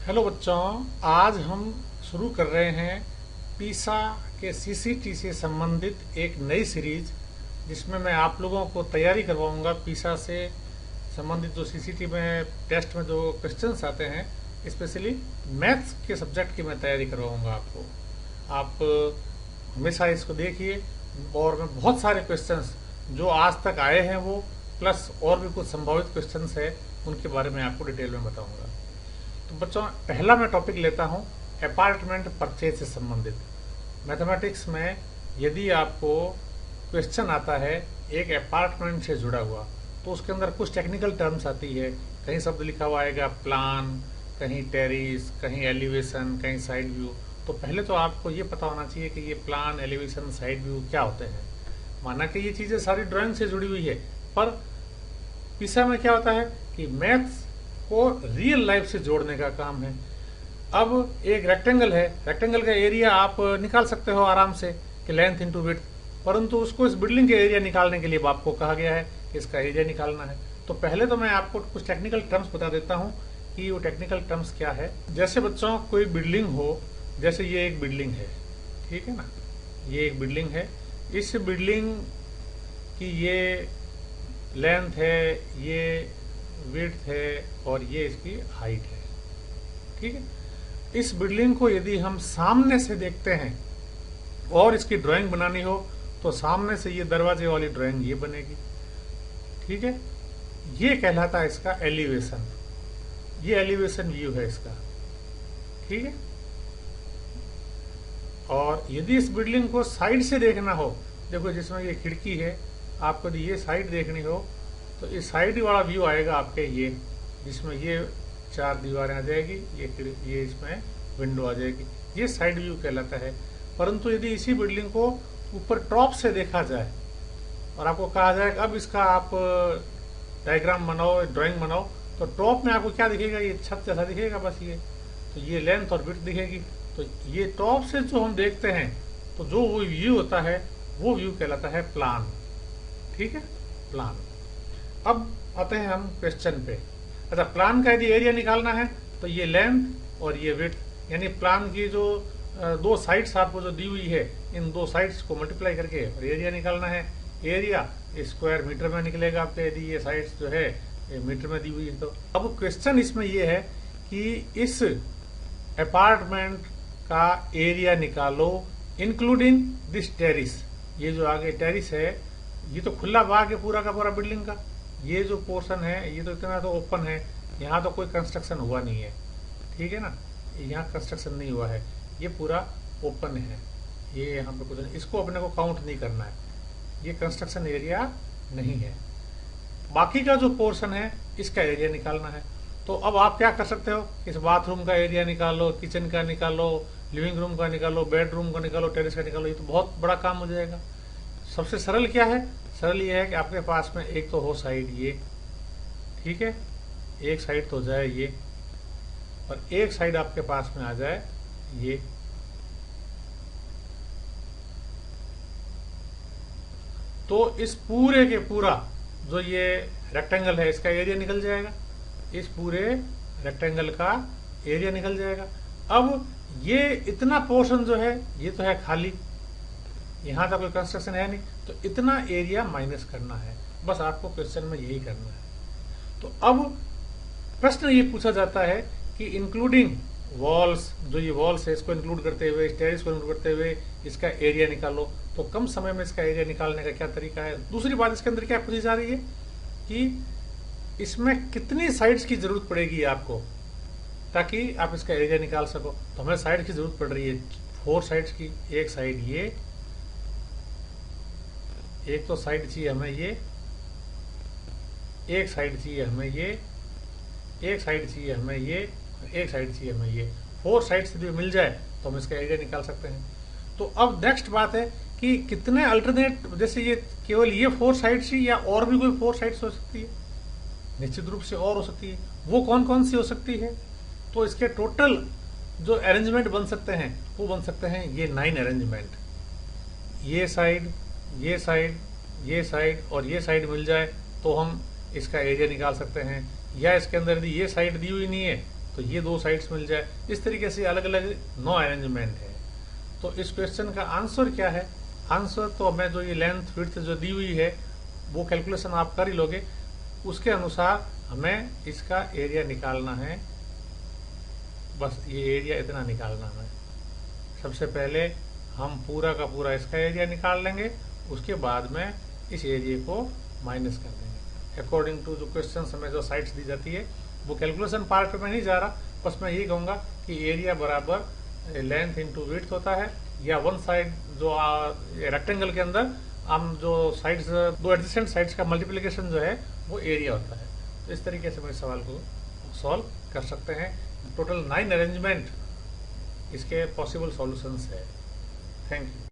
Hello बच्चों, आज हम शुरू कर रहे हैं पीसा के सीसीटी से संबंधित एक नई सीरीज, जिसमें मैं आप लोगों को तैयारी करवाऊंगा। पीसा से संबंधित जो सीसीटी में टेस्ट में जो क्वेश्चंस आते हैं, स्पेशली मैथ्स के सब्जेक्ट की मैं तैयारी करवाऊंगा आपको। आप हमेशा इसको देखिए, और मैं बहुत सारे क्वेश्चंस जो आज तक आए हैं वो प्लस और भी कुछ संभावित क्वेश्चंस है, उनके बारे में आपको डिटेल में बताऊंगा। तो बच्चों, पहला मैं टॉपिक लेता हूं अपार्टमेंट परचेज से संबंधित। मैथमेटिक्स में यदि आपको क्वेश्चन आता है एक अपार्टमेंट से जुड़ा हुआ, तो उसके अंदर कुछ टेक्निकल टर्म्स आती है। कहीं शब्द लिखा हुआ आएगा प्लान, कहीं टेरिस, कहीं एलिवेशन, कहीं साइड व्यू। तो पहले तो आपको ये पता होना चाहिए कि ये प्लान, एलिवेशन, साइड व्यू क्या होते हैं। माना कि ये चीजें सारी ड्राइंग से जुड़ी हुई है, पर पीसा में क्या होता है कि मैथ्स को रियल लाइफ से जोड़ने का काम है। अब एक रेक्टेंगल है, रेक्टेंगल का एरिया आप निकाल सकते हो आराम से कि लेंथ इंटू विड्थ, परंतु उसको इस बिल्डिंग के एरिया निकालने के लिए आपको कहा गया है कि इसका एरिया निकालना है। तो पहले तो मैं आपको कुछ टेक्निकल टर्म्स बता देता हूं कि वो टेक्निकल टर्म्स क्या है। जैसे बच्चों, कोई बिल्डिंग हो, जैसे ये एक बिल्डिंग है, ठीक है ना, ये एक बिल्डिंग है। इस बिल्डिंग की ये लेंथ है, ये विड्थ है और ये इसकी हाइट है, ठीक है। इस बिल्डिंग को यदि हम सामने से देखते हैं और इसकी ड्राइंग बनानी हो, तो सामने से ये दरवाजे वाली ड्राइंग ये बनेगी, ठीक है। ये कहलाता है इसका एलिवेशन। ये एलिवेशन व्यू है इसका, ठीक है। और यदि इस बिल्डिंग को साइड से देखना हो, देखो जिसमें ये खिड़की है, आपको यदि ये साइड देखनी हो तो इस साइड वाला व्यू आएगा आपके ये, जिसमें ये चार दीवारें आ जाएगी, ये इसमें विंडो आ जाएगी, ये साइड व्यू कहलाता है। परंतु यदि इसी बिल्डिंग को ऊपर टॉप से देखा जाए और आपको कहा जाए अब इसका आप डायग्राम बनाओ, ड्राइंग बनाओ, तो टॉप में आपको क्या दिखेगा, ये छत जैसा दिखेगा बस ये, तो ये लेंथ और विड्थ दिखेगी। तो ये टॉप से जो हम देखते हैं, तो जो वो व्यू होता है वो व्यू कहलाता है प्लान, ठीक है, प्लान। अब आते हैं हम क्वेश्चन पे। अच्छा, प्लान का यदि एरिया निकालना है तो ये लेंथ और ये विड्थ, यानी प्लान की जो दो साइड्स आपको जो दी हुई है, इन दो साइड्स को मल्टीप्लाई करके और एरिया निकालना है। एरिया स्क्वायर मीटर में निकलेगा आपके, यदि ये साइड्स जो है ये मीटर में दी हुई है। तो अब क्वेश्चन इसमें ये है कि इस अपार्टमेंट का एरिया निकालो इंक्लूडिंग दिस टेरिस। ये जो आगे टेरिस है, ये तो खुला बाग है पूरा का पूरा बिल्डिंग का। ये जो पोर्शन है ये तो इतना तो ओपन है, यहाँ तो कोई कंस्ट्रक्शन हुआ नहीं है, ठीक है ना, यहाँ कंस्ट्रक्शन नहीं हुआ है, ये पूरा ओपन है, ये यहाँ पे कुछ नहीं, इसको अपने को काउंट नहीं करना है, ये कंस्ट्रक्शन एरिया नहीं है। बाकी का जो पोर्शन है इसका एरिया निकालना है। तो अब आप क्या कर सकते हो, इस बाथरूम का एरिया निकालो, किचन का निकालो, लिविंग रूम का निकालो, बेडरूम का निकालो, टेरिस का निकालो, ये तो बहुत बड़ा काम हो जाएगा। सबसे सरल क्या है, सरल ये है कि आपके पास में एक तो हो साइड ये, ठीक है, एक साइड तो हो जाए ये, और एक साइड आपके पास में आ जाए ये। तो इस पूरे के पूरा जो ये रेक्टेंगल है इसका एरिया निकल जाएगा, इस पूरे रेक्टेंगल का एरिया निकल जाएगा। अब ये इतना पोर्शन जो है ये तो है खाली, यहां तक कोई कंस्ट्रक्शन है नहीं, तो इतना एरिया माइनस करना है, बस आपको क्वेश्चन में यही करना है। तो अब प्रश्न ये पूछा जाता है कि इंक्लूडिंग वॉल्स, जो ये वॉल्स है इसको इंक्लूड करते हुए, टेरिस को इंक्लूड करते हुए इसका एरिया निकालो। तो कम समय में इसका एरिया निकालने का क्या तरीका है। दूसरी बात, इसके अंदर क्या पूछी जा रही है कि इसमें कितनी साइड्स की जरूरत पड़ेगी आपको ताकि आप इसका एरिया निकाल सको। तो हमें साइड की जरूरत पड़ रही है 4 साइड्स की। एक साइड ये, एक तो साइड चाहिए हमें ये, एक साइड चाहिए हमें ये, एक साइड चाहिए हमें ये, एक साइड चाहिए हमें ये। 4 साइड यदि मिल जाए तो हम इसका एरिया निकाल सकते हैं। तो अब नेक्स्ट बात है कि कितने अल्टरनेट, जैसे ये केवल ये 4 साइड्स ही या और भी कोई 4 साइड्स हो सकती है, निश्चित रूप से और हो सकती है। वो कौन कौन सी हो सकती है, तो इसके टोटल जो अरेंजमेंट बन सकते हैं वो बन सकते हैं ये 9 अरेंजमेंट। ये साइड, ये साइड, ये साइड और ये साइड मिल जाए तो हम इसका एरिया निकाल सकते हैं। या इसके अंदर यदि ये साइड दी हुई नहीं है तो ये 2 साइड्स मिल जाए। इस तरीके से अलग अलग 9 अरेंजमेंट है। तो इस क्वेश्चन का आंसर क्या है? आंसर तो हमें जो ये लेंथ विड्थ जो दी हुई है वो कैलकुलेशन आप कर ही लोगे, उसके अनुसार हमें इसका एरिया निकालना है। बस ये एरिया इतना निकालना है। सबसे पहले हम पूरा का पूरा इसका एरिया निकाल लेंगे, उसके बाद में इस एरिया को माइनस कर देंगे अकॉर्डिंग टू जो क्वेश्चन हमें जो साइड्स दी जाती है। वो कैलकुलेशन पार्ट पे मैं नहीं जा रहा, बस मैं यही कहूँगा कि एरिया बराबर लेंथ इंटू विड्थ होता है, या वन साइड जो रेक्टेंगल के अंदर हम जो साइड्स 2 एडजेसेंट साइड्स का मल्टीप्लिकेशन जो है वो एरिया होता है। तो इस तरीके से हम इस सवाल को सॉल्व कर सकते हैं। टोटल 9 अरेंजमेंट इसके पॉसिबल सॉल्यूशंस है। Thank you.